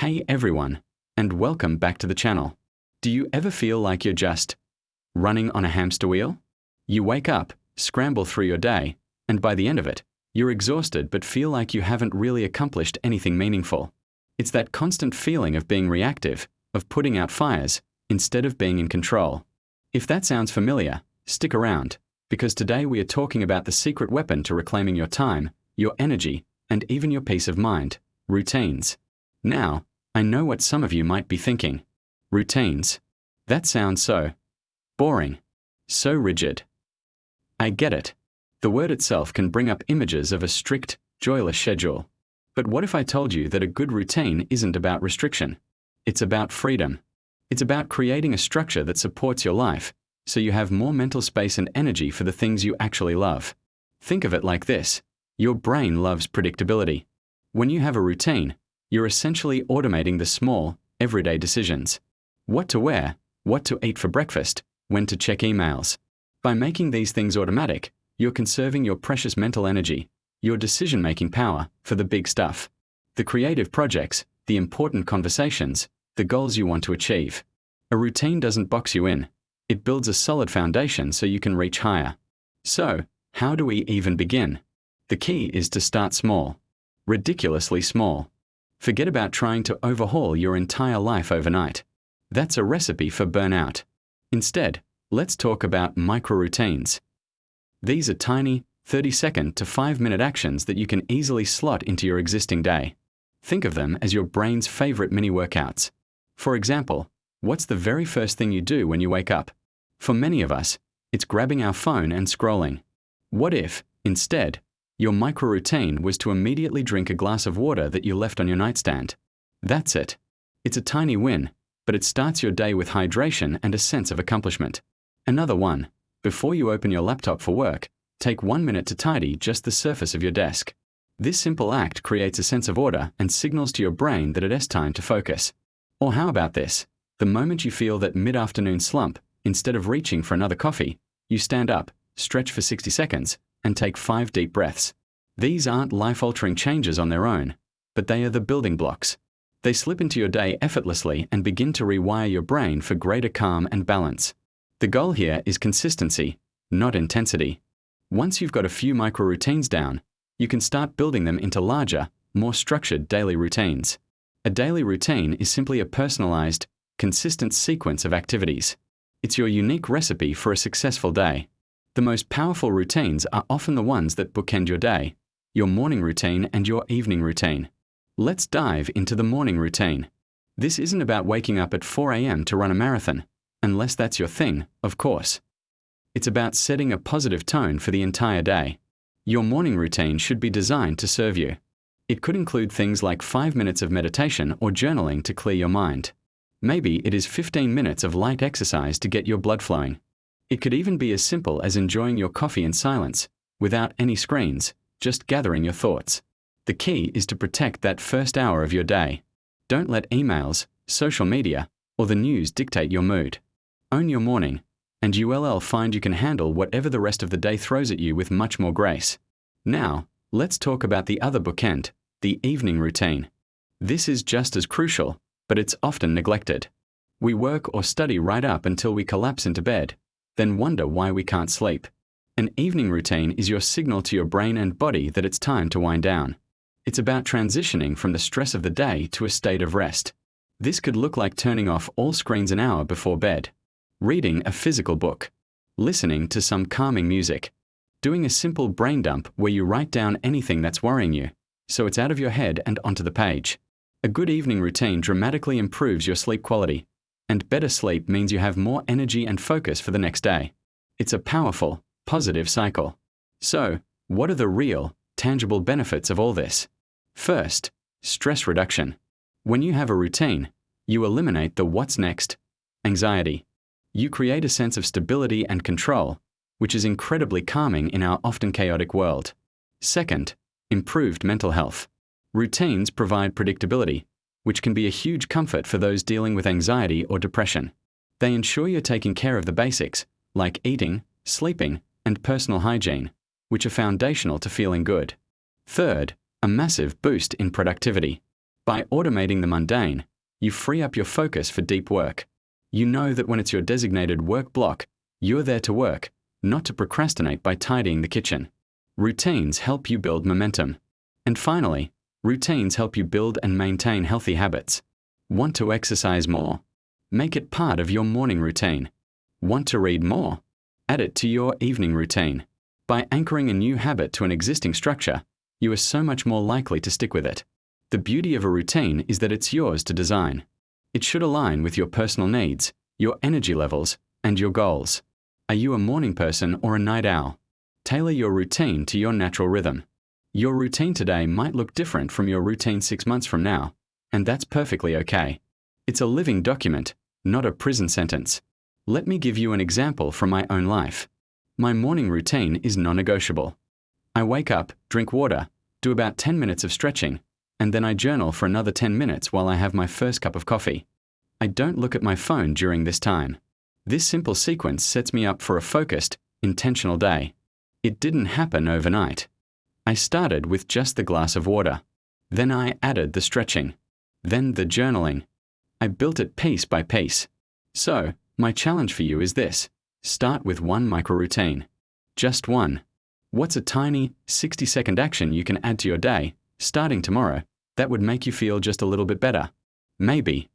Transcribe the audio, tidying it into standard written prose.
Hey everyone, and welcome back to the channel. Do you ever feel like you're just running on a hamster wheel? You wake up, scramble through your day, and by the end of it, you're exhausted but feel like you haven't really accomplished anything meaningful. It's that constant feeling of being reactive, of putting out fires, instead of being in control. If that sounds familiar, stick around, because today we are talking about the secret weapon to reclaiming your time, your energy, and even your peace of mind: routines. Now, I know what some of you might be thinking. Routines. That sounds so boring, so rigid. I get it. The word itself can bring up images of a strict, joyless schedule. But what if I told you that a good routine isn't about restriction? It's about freedom. It's about creating a structure that supports your life, so you have more mental space and energy for the things you actually love. Think of it like this: your brain loves predictability. When you have a routine, you're essentially automating the small, everyday decisions. What to wear, what to eat for breakfast, when to check emails. By making these things automatic, you're conserving your precious mental energy, your decision-making power, for the big stuff. The creative projects, the important conversations, the goals you want to achieve. A routine doesn't box you in. It builds a solid foundation so you can reach higher. So, how do we even begin? The key is to start small. Ridiculously small. Forget about trying to overhaul your entire life overnight. That's a recipe for burnout. Instead, let's talk about micro-routines. These are tiny, 30-second to 5-minute actions that you can easily slot into your existing day. Think of them as your brain's favorite mini-workouts. For example, what's the very first thing you do when you wake up? For many of us, it's grabbing our phone and scrolling. What if, instead, your micro-routine was to immediately drink a glass of water that you left on your nightstand? That's it. It's a tiny win, but it starts your day with hydration and a sense of accomplishment. Another one: before you open your laptop for work, take 1 minute to tidy just the surface of your desk. This simple act creates a sense of order and signals to your brain that it's time to focus. Or how about this? The moment you feel that mid-afternoon slump, instead of reaching for another coffee, you stand up, stretch for 60 seconds, and take 5 deep breaths. These aren't life-altering changes on their own, but they are the building blocks. They slip into your day effortlessly and begin to rewire your brain for greater calm and balance. The goal here is consistency, not intensity. Once you've got a few micro-routines down, you can start building them into larger, more structured daily routines. A daily routine is simply a personalized, consistent sequence of activities. It's your unique recipe for a successful day. The most powerful routines are often the ones that bookend your day: your morning routine and your evening routine. Let's dive into the morning routine. This isn't about waking up at 4 a.m. to run a marathon, unless that's your thing, of course. It's about setting a positive tone for the entire day. Your morning routine should be designed to serve you. It could include things like 5 minutes of meditation or journaling to clear your mind. Maybe it is 15 minutes of light exercise to get your blood flowing. It could even be as simple as enjoying your coffee in silence, without any screens, just gathering your thoughts. The key is to protect that first hour of your day. Don't let emails, social media, or the news dictate your mood. Own your morning, and you'll find you can handle whatever the rest of the day throws at you with much more grace. Now, let's talk about the other bookend, the evening routine. This is just as crucial, but it's often neglected. We work or study right up until we collapse into bed, then wonder why we can't sleep. An evening routine is your signal to your brain and body that it's time to wind down. It's about transitioning from the stress of the day to a state of rest. This could look like turning off all screens an hour before bed, reading a physical book, listening to some calming music, doing a simple brain dump where you write down anything that's worrying you, so it's out of your head and onto the page. A good evening routine dramatically improves your sleep quality, and better sleep means you have more energy and focus for the next day. It's a powerful, positive cycle. So, what are the real, tangible benefits of all this? First, stress reduction. When you have a routine, you eliminate the what's next anxiety. You create a sense of stability and control, which is incredibly calming in our often chaotic world. Second, improved mental health. Routines provide predictability, which can be a huge comfort for those dealing with anxiety or depression. They ensure you're taking care of the basics, like eating, sleeping, and personal hygiene, which are foundational to feeling good. Third, a massive boost in productivity. By automating the mundane, you free up your focus for deep work. You know that when it's your designated work block, you're there to work, not to procrastinate by tidying the kitchen. Routines help you build momentum. And finally, routines help you build and maintain healthy habits. Want to exercise more? Make it part of your morning routine. Want to read more? Add it to your evening routine. By anchoring a new habit to an existing structure, you are so much more likely to stick with it. The beauty of a routine is that it's yours to design. It should align with your personal needs, your energy levels, and your goals. Are you a morning person or a night owl? Tailor your routine to your natural rhythm. Your routine today might look different from your routine 6 months from now, and that's perfectly okay. It's a living document, not a prison sentence. Let me give you an example from my own life. My morning routine is non-negotiable. I wake up, drink water, do about 10 minutes of stretching, and then I journal for another 10 minutes while I have my first cup of coffee. I don't look at my phone during this time. This simple sequence sets me up for a focused, intentional day. It didn't happen overnight. I started with just the glass of water. Then I added the stretching. Then the journaling. I built it piece by piece. So, my challenge for you is this. Start with one micro-routine. Just one. What's a tiny, 60-second action you can add to your day, starting tomorrow, that would make you feel just a little bit better? Maybe